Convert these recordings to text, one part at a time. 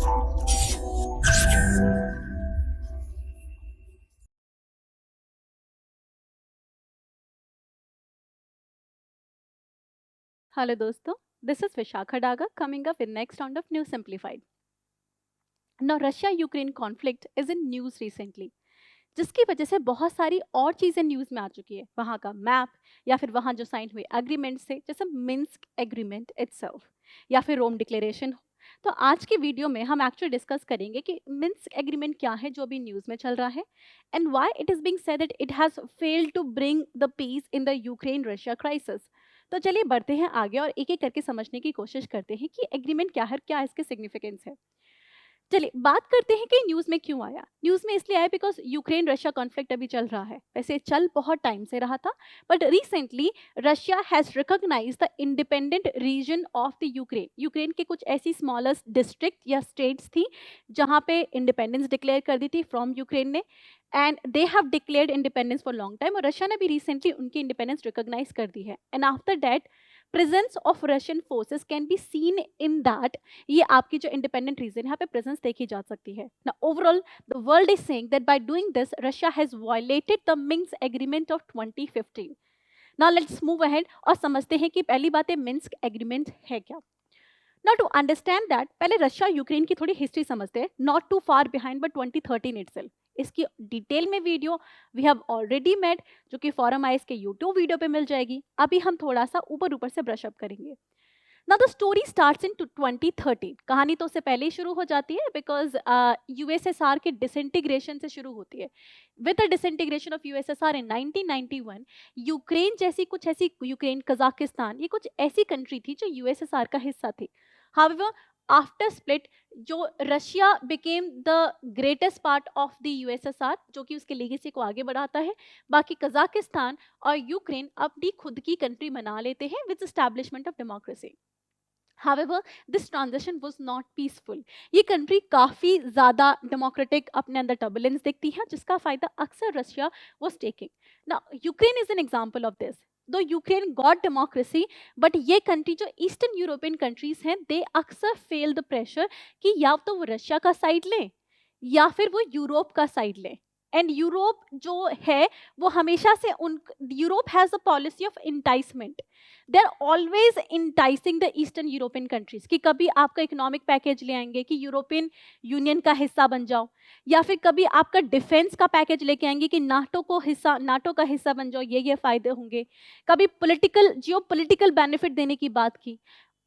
Hello दोस्तों, this is Vishakha Daga coming up with next round of news simplified. Now Russia Ukraine conflict is in news recently, जिसकी वजह से बहुत सारी और चीजें न्यूज में आ चुकी है. वहां का मैप या फिर वहां जो साइन हुए एग्रीमेंट्स थे, जैसे मिन्स्क एग्रीमेंट इटसेल्फ या फिर रोम डिक्लेरेशन. तो आज की वीडियो में हम एक्चुअली डिस्कस करेंगे कि मिन्स्क एग्रीमेंट क्या है जो अभी न्यूज में चल रहा है, and why it is being said that it has failed to bring the peace in the Ukraine Russia crisis. तो चलिए बढ़ते हैं आगे और एक एक करके समझने की कोशिश करते हैं कि एग्रीमेंट क्या है, क्या इसके सिग्निफिकेंस है. चलिए बात करते हैं कि न्यूज में क्यों आया. न्यूज में इसलिए आया बिकॉज यूक्रेन रशिया कॉन्फ्लिक्ट अभी चल रहा है. वैसे चल बहुत टाइम से रहा था, but recently Russia has recognise the independent region of the Ukraine. Ukraine के कुछ ऐसी स्मॉलेस्ट डिस्ट्रिक्ट या स्टेट्स थी जहां पे इंडिपेंडेंस डिक्लेयर कर दी थी फ्रॉम यूक्रेन ने, and they have declared independence for long time. और रशिया ने भी रिसेंटली उनकी इंडिपेंडेंस रिकॉग्नाइज कर दी है. And after that presence of Russian forces can be seen in that. ये आपकी जो इंडिपेंडेंट रीजन यहाँ पे प्रेजेंस देखी जा सकती है. ना overall the world is saying that by doing this Russia has violated the Minsk agreement of 2015. Now let's move ahead और समझते हैं कि पहली बात है मिन्स्क एग्रीमेंट है क्या. Now to understand that, पहले रशिया यूक्रेन की थोड़ी हिस्ट्री समझते हैं. Not too far behind but 2013 itself. इसकी डिटेल में video we have already made, जो कि फॉरम आइज के यूट्यूब वीडियो पे मिल जाएगी. अभी हम थोड़ा सा ऊपर ऊपर से ब्रश अप करेंगे. Now the story starts in 2013. कहानी तो उससे पहले ही शुरू हो जाती है बिकॉज यूएसएसआर के डिसइंटीग्रेशन से शुरू होती है. With the disintegration of USSR in 1991, Ukraine जैसी कुछ ऐसी, यूक्रेन कजाकिस्तान, ये कुछ ऐसी कंट्री थी जो यूएसएसआर का हिस्सा थी. हाउएवर आफ्टर स्प्लिट जो Russia became the greatest part of the USSR, जो कि उसके लेगेसी को आगे बढ़ाता है. बाकी कजाकिस्तान और यूक्रेन अपनी खुद की कंट्री बना लेते हैं with establishment of democracy. However, this transition was not peaceful. ये कंट्री काफ़ी ज़्यादा डेमोक्रेटिक अपने अंदर टर्बुलेंस देखती है, जिसका फायदा अक्सर Russia was taking. Now, Ukraine is an example of this. Though Ukraine got democracy, but ये कंट्री जो ईस्टर्न यूरोपियन कंट्रीज हैं, दे अक्सर फेल द प्रेशर कि या तो वो रशिया का साइड लें या फिर वो यूरोप का साइड लें. एंड यूरोप जो है वो हमेशा से उन, Europe has a policy of enticement. They are always enticing the eastern European countries कि कभी आपका इकोनॉमिक पैकेज ले आएंगे कि यूरोपियन यूनियन का हिस्सा बन जाओ, या फिर कभी आपका डिफेंस का पैकेज लेके आएंगे कि नाटो का हिस्सा बन जाओ, ये फायदे होंगे. कभी पॉलिटिकल जियो पॉलिटिकल बेनिफिट देने की बात की.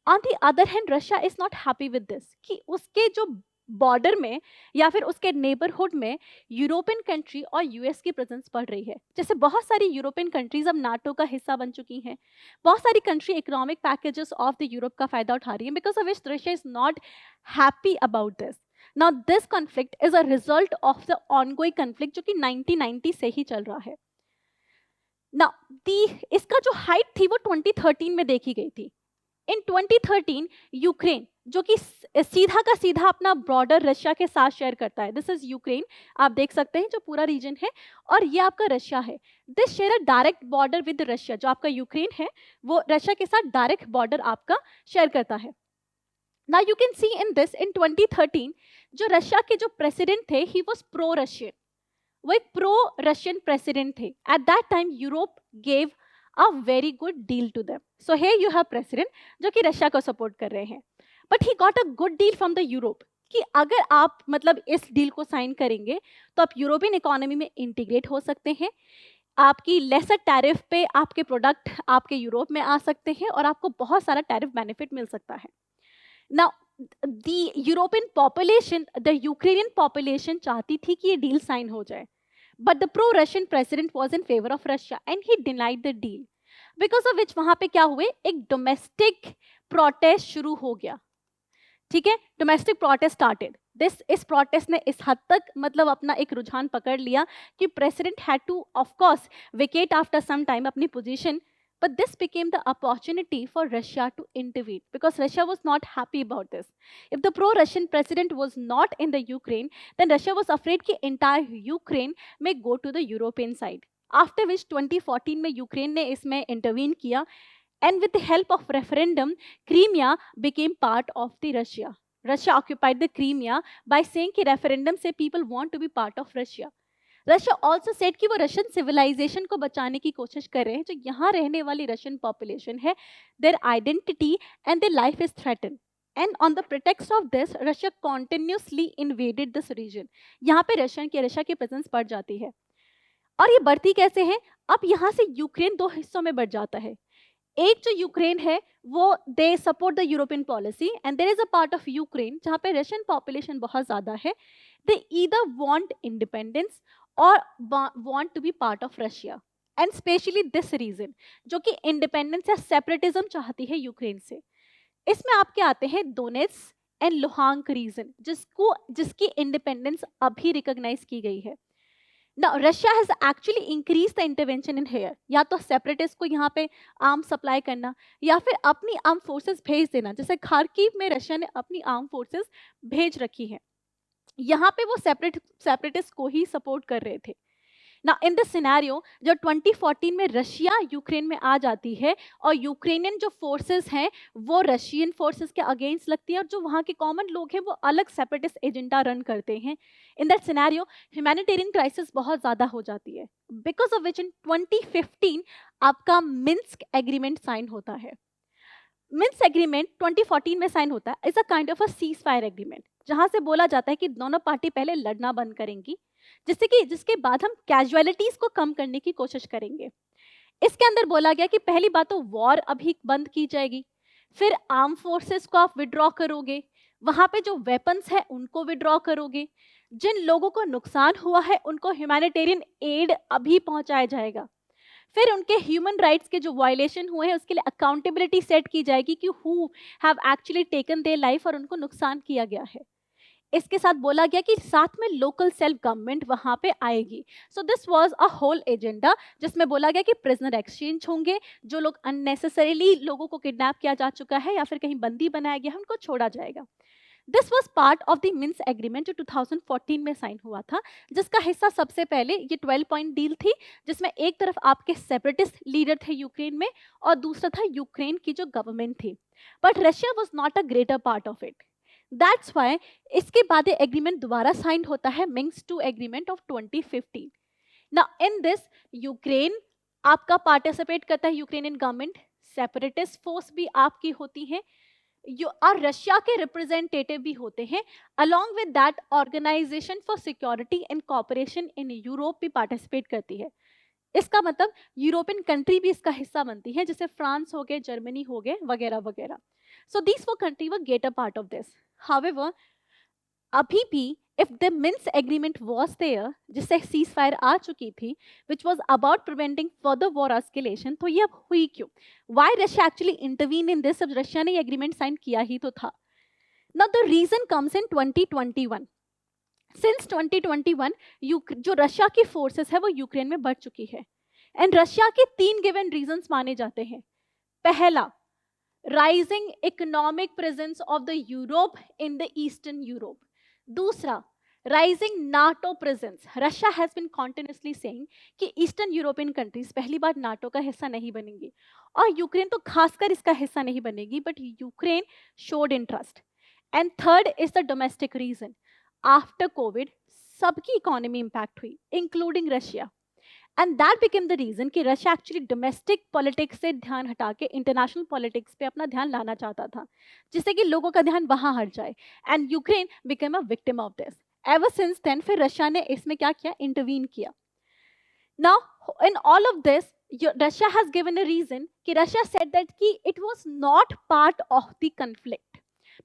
On the other hand Russia is not happy with this कि उसके जो बॉर्डर में या फिर उसके नेबरहुड में यूरोपियन कंट्री और यूएस की प्रेजेंस बढ़ रही है. जैसे बहुत सारी यूरोपियन कंट्रीज अब नाटो का हिस्सा बन चुकी हैं. बहुत सारी country economic packages of the Europe का फायदा उठा रही है, because of which Russia is not happy about this. Now this conflict is a result of the ongoing conflict जो कि 1990 से ही चल रहा है. नाउ दी इसका जो हाइट थी वो 2013 में देखी गई थी. इन 2013 यूक्रेन जो कि सीधा का सीधा अपना बॉर्डर रशिया के साथ शेयर करता है. दिस इज यूक्रेन, आप देख सकते हैं जो पूरा रीजन है, और ये आपका रशिया है. This share a direct border with Russia. जो आपका यूक्रेन है वो रशिया के साथ डायरेक्ट बॉर्डर आपका शेयर करता है. Now you can see in this in 2013 जो रशिया के जो प्रेसिडेंट थे, ही वाज प्रो रशियन. वो एक प्रो रशियन प्रेसिडेंट थे. At that time Europe gave a very good deal to them. So here you have president जो कि Russia को सपोर्ट कर रहे हैं, but he got a good deal from the Europe कि अगर आप मतलब इस डील को साइन करेंगे तो आप यूरोपियन इकोनॉमी में इंटीग्रेट हो सकते हैं, आपकी लेसर टैरिफ पे आपके प्रोडक्ट आपके यूरोप में आ सकते हैं और आपको बहुत सारा टैरिफ बेनिफिट मिल सकता है. Now the European population, the Ukrainian population चाहती थी कि ये डील साइन हो जाए, but the pro-Russian president was in favor of Russia and he denied the deal, because of which वहां पे क्या हुए, एक डोमेस्टिक प्रोटेस्ट शुरू हो गया. ठीक है, डोमेस्टिक प्रोटेस्ट स्टार्टेड. इस प्रोटेस्ट ने इस हद तक मतलब अपना एक रुझान पकड़ लिया कि president had to of course vacate after some time अपनी position. But this became the opportunity for Russia to intervene because Russia was not happy about this. If the pro-Russian president was not in the Ukraine, then Russia was afraid कि entire Ukraine may go to the European side. After which 2014 में Ukraine ने इसमें intervene किया, and with the help of referendum, Crimea became part of the Russia. Russia occupied the Crimea by saying कि referendum से people want to be part of Russia. Russia also said कि वो Russian civilisation को बचाने की कोशिश कर रहे हैं, जो यहाँ रहने वाली रशियन पॉपुलेशन है, their identity and their life is threatened. And on the pretext of this, Russia continuously invaded this region. यहाँ पे रशिया की प्रेजेंस बढ़ जाती है, और ये बढ़ती कैसे है? अब यहाँ से यूक्रेन दो हिस्सों में बढ़ जाता है. एक जो यूक्रेन है वो they support the European policy, and there is a part of Ukraine जहाँ पे रशियन पॉपुलेशन बहुत ज़्यादा है. दे ईदर वांट इंडिपेंडेंस और want to be part of Russia, and specially this region, जो कि इंडिपेंडेंस या सेपरेटिज्म चाहती है यूक्रेन से. इसमें आपके आते हैं डोनेट्स्क एंड लुहांस्क रीजन, जिसकी इंडिपेंडेंस अभी रिकॉग्नाइज की गई है. Now, Russia has actually increased the intervention in here. या तो सेपरेटिस्ट को यहाँ पे आर्म सप्लाई करना, या फिर अपनी आर्म फोर्सेस भेज देना. जैसे खार्किव में रशिया ने अपनी आर्म फोर्सेस भेज रखी है, यहाँ पे वो सेपरेटिस्ट को ही सपोर्ट कर रहे थे. ना इन दिस सिनेरियो, जब 2014 में रशिया यूक्रेन में आ जाती है और यूक्रेनियन जो फोर्सेस हैं वो रशियन फोर्सेस के अगेंस्ट लगती है, और जो वहाँ के कॉमन लोग हैं वो अलग सेपरेटिस्ट एजेंडा रन करते हैं. In that scenario humanitarian crisis बहुत ज़्यादा हो जाती है, बिकॉज ऑफ विच इन 2015 आपका मिन्स्क एग्रीमेंट साइन होता है. मिन्स्क एग्रीमेंट 2014 में साइन होता है. Is a kind of a cease fire agreement, जहाँ से बोला जाता है कि दोनों पार्टी पहले लड़ना बंद करेंगी, जिसके बाद हम कैजुअलिटीज को कम करने की कोशिश करेंगे. इसके अंदर बोला गया कि पहली बात तो वॉर अभी बंद की जाएगी, फिर आर्म फोर्सेस को आप विड्रॉ करोगे, वहां पे जो वेपन्स है उनको विड्रॉ करोगे, जिन लोगों को नुकसान हुआ है उनको ह्यूमैनिटेरियन एड अभी पहुंचाया जाएगा, फिर उनके ह्यूमन राइट्स के जो वायलेशन हुए हैं उसके लिए अकाउंटेबिलिटी सेट की जाएगी कि who have actually taken their life और उनको नुकसान किया गया है. इसके साथ बोला गया कि साथ में लोकल सेल्फ गवर्नमेंट वहां पे आएगी. So this was a whole agenda, जिसमें बोला गया कि प्रिजनर एक्सचेंज होंगे, जो लोग अननेसेसरीली लोगों को किडनैप किया जा चुका है या फिर कहीं बंदी बनाया गया है उनको छोड़ा जाएगा. This was part of the Minsk agreement जो 2014 में साइन हुआ था, जिसका हिस्सा सबसे पहले ये 12 पॉइंट डील थी, जिसमें एक तरफ आपके सेपरेटिस्ट लीडर थे यूक्रेन में और दूसरा था यूक्रेन की जो गवर्नमेंट थी. But Russia was not a greater part of it. That's why इसके बाद ये एग्रीमेंट दोबारा साइन होता है, Minsk II agreement of 2015. Now in this Ukraine आपका पार्टिसिपेट करता है, यूक्रेनियन गवर्नमेंट, सेपरेटिस्ट फोर्स भी आपकी होती हैं, और रशिया के रिप्रेजेंटेटिव भी होते हैं. Along with that organisation for security and cooperation in Europe भी पार्टिसिपेट करती है. इसका मतलब यूरोपियन कंट्री भी इसका हिस्सा बनती है, जैसे फ्रांस हो गए, जर्मनी हो गए, वगैरह वगैरह. So these four country were get a part of this. However अभी भी if the Minsk agreement was there, जिससे सीज फायर आ चुकी थी, which was about preventing further war escalation, तो ये अब हुई क्यों? Why Russia actually intervene in this? अब रशिया ने एग्रीमेंट साइन किया ही तो था. Now the reason comes in 2021. Since 2021 जो रशिया की फोर्सेस है वो यूक्रेन में बढ़ चुकी है, एंड रशिया के 3 गिवन रीजंस माने जाते हैं. पहला, rising economic presence of the Europe in the eastern Europe. दूसरा, rising NATO presence. Russia has been continuously saying कि ईस्टर्न यूरोपियन कंट्रीज पहली बार नाटो का हिस्सा नहीं बनेंगी, और यूक्रेन तो खासकर इसका हिस्सा नहीं बनेगी, but Ukraine showed interest. And third is the domestic reason. After Covid सबकी इकोनॉमी इंपैक्ट हुई, including Russia, and that became the reason कि रशिया एक्चुअली डोमेस्टिक पॉलिटिक्स से ध्यान हटा के इंटरनेशनल पॉलिटिक्स पे अपना ध्यान लाना चाहता था, जिससे कि लोगों का ध्यान वहां हट जाए, and Ukraine became a victim of this. Ever since then फिर रशिया ने इसमें क्या किया? इंटरवीन किया. Now in all of this Russia has given a reason कि रशिया सेड दैट कि it was not part of the conflict,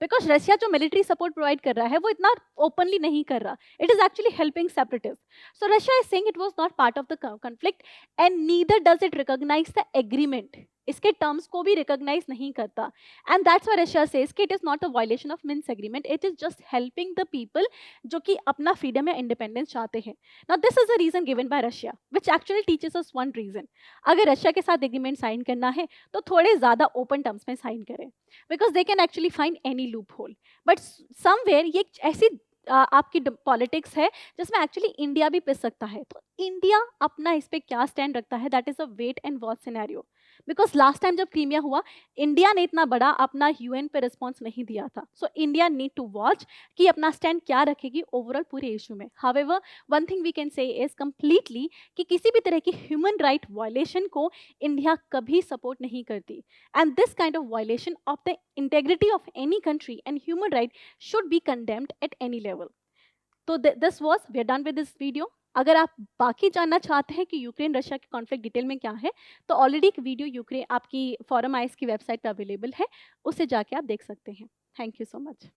because Russia जो military support provide कर रहा है वो इतना ओपनली नहीं कर रहा, it is actually helping separatists. So Russia is saying it was not part of the conflict, and neither does it recognise the agreement. इसके टर्म्स को भी रिकॉग्नाइज नहीं करता, and that's why Russia says कि it is not a violation of Minsk agreement, it is just helping the people जो कि अपना freedom या इंडिपेंडेंस चाहते हैं. Now this is a reason given by Russia which actually teaches us one reason. अगर Russia के साथ agreement sign करना है तो थोड़े ज्यादा ओपन टर्म्स में साइन करें, because they can actually find any loop hole. But somewhere ये ऐसी आपकी पॉलिटिक्स है जिसमें एक्चुअली इंडिया भी पिस सकता है. तो इंडिया अपना इस पे क्या स्टैंड रखता है, that is a wait and watch scenario. Because last time जब क्रीमिया हुआ, इंडिया ने इतना बड़ा अपना यूएन पे रिस्पॉन्स नहीं दिया था. So India need to watch कि अपना स्टैंड क्या रखेगी ओवरऑल पूरे इशू में. However one thing we can say is completely कि किसी भी तरह की ह्यूमन राइट वायलेशन को इंडिया कभी सपोर्ट नहीं करती. And this kind of violation of the integrity of any country and human right should be condemned at any level. तो this was we are done with this video. अगर आप बाकी जानना चाहते हैं कि यूक्रेन रशिया के कॉन्फ्लिक्ट डिटेल में क्या है, तो ऑलरेडी एक वीडियो यूक्रेन आपकी फोरम आइस की वेबसाइट पे अवेलेबल है, उसे जाके आप देख सकते हैं. Thank you so much.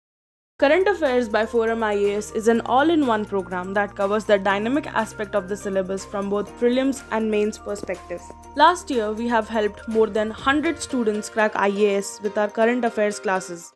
Current Affairs by Forum IAS is an all-in-one program that covers the dynamic aspect of the syllabus from both prelims and mains perspective. Last year, we have helped more than 100 students crack IAS with our current affairs classes.